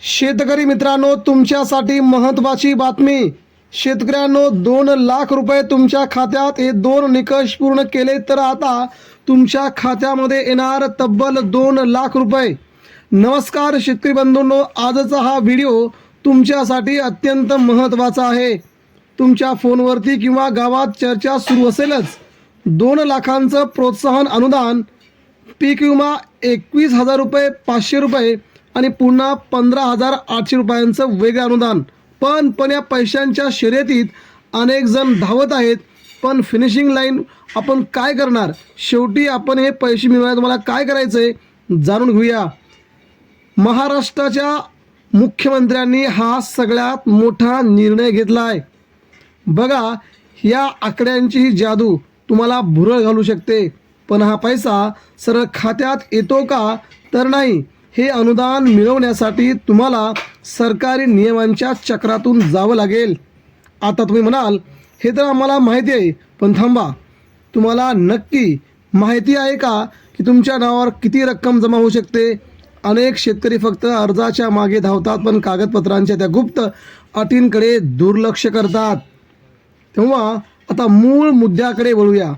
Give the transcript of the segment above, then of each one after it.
शेतकरी मित्रांनो, तुमच्यासाठी महत्त्वाची बातमी. शेतकऱ्यांनो, 2 लाख रुपये तुमच्या खात्यात. हे 2 निकष पूर्ण केले तर आता तुमच्या खात्यामध्ये येणार तब्बल 2 लाख रुपये. नमस्कार शेतकरी बंधूंनो, आजचा हा व्हिडिओ तुमच्यासाठी अत्यंत महत्त्वाचा आहे. तुमच्या फोनवरती किंवा गावात चर्चा सुरू असेलच. 2 लाखांचं प्रोत्साहन अनुदान, पीक विमा 21,000 रुपये, 500 रुपये आणि पुन्हा 15,800 रुपयांचं वेगळं अनुदान. पण या पैशांच्या शर्यतीत अनेक जण धावत आहेत. पण फिनिशिंग लाईन आपण काय करणार? शेवटी आपण हे पैसे मिळवण्यात तुम्हाला काय करायचं आहे जाणून घेऊया. महाराष्ट्राच्या मुख्यमंत्र्यांनी हा सगळ्यात मोठा निर्णय घेतला आहे. बघा, या आकड्यांची ही जादू तुम्हाला भुरळ घालू शकते. पण हा पैसा सरळ खात्यात येतो का? तर नाही. हे अनुदान मिळवण्यासाठी तुम्हाला सरकारी नियमांच्या चक्रातून जावं लागेल. आता तुम्ही म्हणाल, हे तर आम्हाला माहिती आहे, पण थांबा, तुम्हाला नक्की माहिती आहे का की तुमच्या नावावर किती रक्कम जमा होऊ शकते? अनेक शेतकरी फक्त अर्जाच्या मागे धावतात, पण कागदपत्रांच्या त्या गुप्त अटींकडे दुर्लक्ष करतात. तेव्हा आता मूळ मुद्द्याकडे वळूया.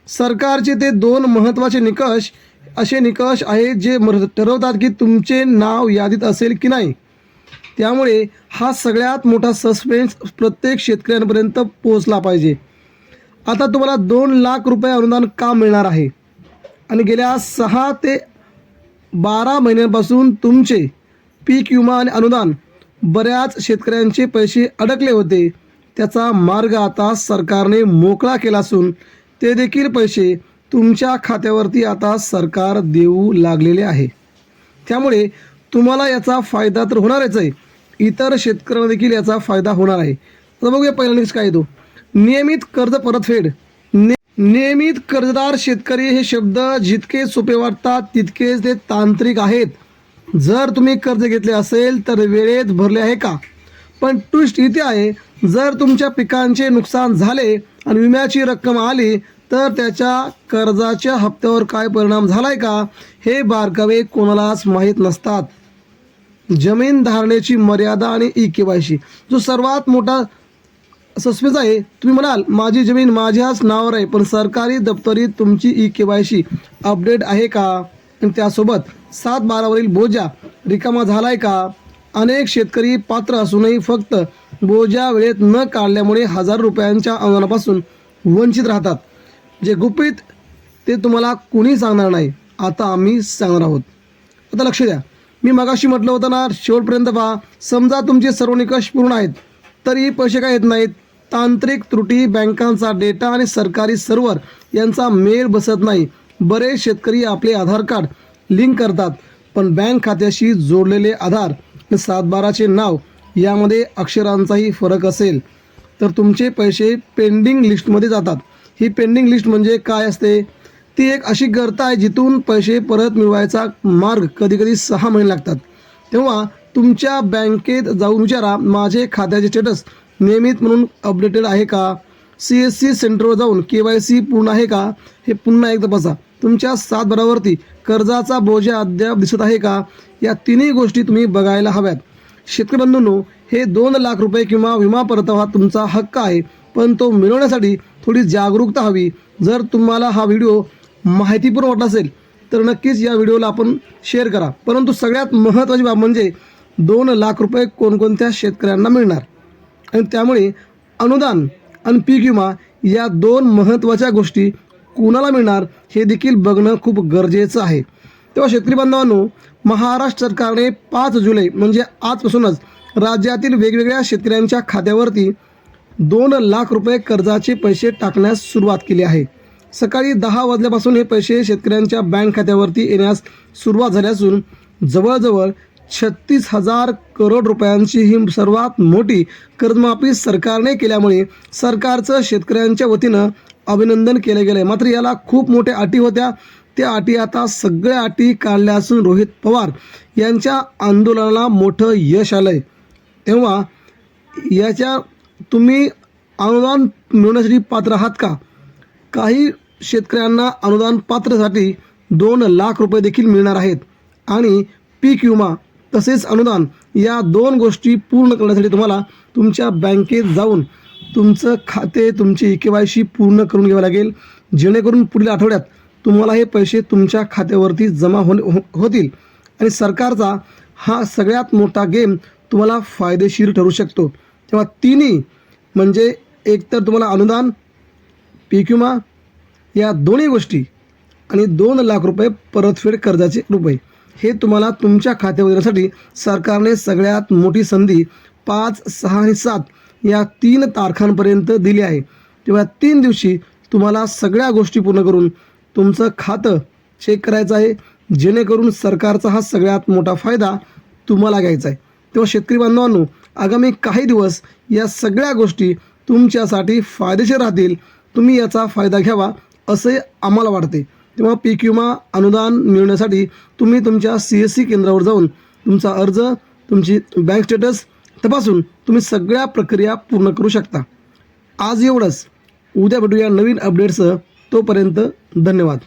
सरकारचे ते 2 महत्त्वाचे निकष असे निकष आहेत जे ठरवतात की तुमचे नाव यादीत असेल की नाही. त्यामुळे हा सगळ्यात मोठा सस्पेन्स प्रत्येक शेतकऱ्यांपर्यंत पोहोचला पाहिजे. आता तुम्हाला 2 लाख रुपये अनुदान का मिळणार आहे? आणि गेल्या 6 ते 12 महिन्यांपासून तुमचे पीक विमा आणि अनुदान बऱ्याच शेतकऱ्यांचे पैसे अडकले होते. त्याचा मार्ग आता सरकारने मोकळा केला असून ते देखील पैसे तुमच्या खात्यावरती आता सरकार देऊ लागलेले आहे. त्यामुळे तुम्हाला याचा फायदा तर होणारच आहे, इतर शेतकऱ्यांना देखील याचा फायदा होणार आहे. आता बघूया पहिला निकष काय येतो. नियमित कर्ज परतफेड. नियमित कर्जदार शेतकरी हे शब्द जितके सोपे वाटतात तितकेच ते तांत्रिक आहेत. जर तुम्ही कर्ज घेतले असेल तर वेळेत भरले आहे का? पण ट्विस्ट इथे आहे, जर तुमच्या पिकांचे नुकसान झाले आणि विम्याची रक्कम आली तर त्याच्या कर्जाच्या हप्त्यावर काय परिणाम झालाय का, हे बारकावे कोणालाच माहीत नसतात. जमीन धारणेची मर्यादा आणि EKYC जो सर्वात मोठा सस्पेन्स आहे. तुम्ही म्हणाल, माझी जमीन माझ्याच नावावर आहे, पण सरकारी दप्तरीत तुमची EKYC अपडेट आहे का? आणि त्यासोबत 7/12वरील बोजा रिकामा झालाय का? अनेक शेतकरी पात्र असूनही फक्त बोजा वेळेत न काढल्यामुळे 1000 रुपयांच्या अनुदानापासून वंचित राहतात. जे गुपित ते तुम्हाला कुणी सांगणार नाही. आता आम्ही सांगणार आहोत. आता लक्ष द्या, मी मगाशी म्हटलं होतं ना, शेवटपर्यंत पहा. समजा तुमचे सर्व निकष पूर्ण आहेत तरी पैसे काय येत नाहीत. तांत्रिक त्रुटी, बँकांचा डेटा आणि सरकारी सर्व्हर यांचा मेळ बसत नाही. बरेच शेतकरी आपले आधार कार्ड लिंक करतात, पण बँक खात्याशी जोडलेले आधार 7/12चे नाव यामध्ये अक्षरांचाही फरक असेल तर तुमचे पैसे पेंडिंग लिस्टमध्ये जातात. ही पेंडिंग लिस्ट म्हणजे काय असते? ती एक अशी गर्त आहे जिथून पैसे परत मिळवायचा मार्ग कधीकधी 6 महिने लागतात. तेव्हा तुमच्या बँकेत जाऊन विचारा, माझे खात्याचे स्टेटस नियमित म्हणून अपडेटेड आहे का? CSC सेंटरवर जाऊन KYC पूर्ण आहे का हे पुन्हा एकदा बसा. तुमच्या 7/12वरती कर्जाचा बोजा अद्याप दिसत आहे का? या तिन्ही गोष्टी तुम्ही बघायला हव्यात. शेतकरी बंधूंनो, हे 2 लाख रुपये किंवा विमा परतावा तुमचा हक्क आहे, पण तो मिळवण्यासाठी थोडी जागरूकता हवी. जर तुम्हाला हा व्हिडिओ माहितीपूर्ण वाटला असेल तर नक्कीच या व्हिडिओला आपण शेअर करा. परंतु सगळ्यात महत्त्वाची बाब म्हणजे 2 लाख रुपये कोणकोणत्या शेतकऱ्यांना मिळणार आणि त्यामुळे अनुदान आणि पीक विमा या 2 महत्त्वाच्या गोष्टी कुणाला मिळणार हे देखील बघणं खूप गरजेचं आहे. तेव्हा शेतकरी बांधवांनो, महाराष्ट्र सरकारने 5 जुलै म्हणजे आजपासूनच राज्यातील वेगवेगळ्या शेतकऱ्यांच्या खात्यावरती 2 लाख रुपये कर्जाचे पैसे टाकण्यास सुरुवात केली आहे. सकाळी 10 वाजल्यापासून हे पैसे शेतकऱ्यांच्या बँक खात्यावरती येण्यास सुरुवात झाली असून जवळजवळ 36,000 करोड रुपयांची ही सर्वात मोठी कर्जमाफी सरकारने केल्यामुळे सरकारचं शेतकऱ्यांच्या वतीनं अभिनंदन केलं गेलं आहे. मात्र याला खूप मोठ्या अटी होत्या. त्या अटी आता सगळ्या अटी काढल्या असून रोहित पवार यांच्या आंदोलनाला मोठं यश आलं आहे. तेव्हा याच्या तुम्ही अनुदान मिळवण्यासाठी पात्र आहात का? काही शेतकऱ्यांना अनुदान पात्रसाठी 2 लाख रुपये देखील मिळणार आहेत आणि पीक विमा तसेच अनुदान या 2 गोष्टी पूर्ण करण्यासाठी तुम्हाला तुमच्या बँकेत जाऊन तुमचं खाते तुमची KYC पूर्ण करून घ्यावं लागेल, जेणेकरून पुढील आठवड्यात तुम्हाला हे पैसे तुमच्या खात्यावरती जमा होतील आणि सरकारचा हा सगळ्यात मोठा गेम तुम्हाला फायदेशीर ठरू शकतो. तेव्हा तिन्ही म्हणजे एकतर तुम्हाला अनुदान, पीक विमा या दोन्ही गोष्टी आणि 2 लाख रुपये परतफेड कर्जाचे रुपये हे तुम्हाला तुमच्या खात्यावर देण्यासाठी सरकारने सगळ्यात मोठी संधी 5, 6 आणि 7 या 3 तारखांपर्यंत दिली आहे. तेव्हा 3 दिवशी तुम्हाला सगळ्या गोष्टी पूर्ण करून तुमचं खातं चेक करायचं आहे, जेणेकरून सरकारचा हा सगळ्यात मोठा फायदा तुम्हाला घ्यायचा आहे. तेव्हा शेतकरी बांधवांनो, आगामी काही दिवस या सगळ्या गोष्टी तुमच्यासाठी फायदेशीर राहतील. तुम्ही याचा फायदा घ्यावा असे आम्हाला वाटते. तेव्हा पीक विमा अनुदान मिळवण्यासाठी तुम्ही तुमच्या CSC केंद्रावर जाऊन तुमचा अर्ज, तुमची बँक स्टेटस तपासून तुम्ही सगळ्या प्रक्रिया पूर्ण करू शकता. आज एवढंच. उद्या भेटूया नवीन अपडेट्ससह. तोपर्यंत धन्यवाद.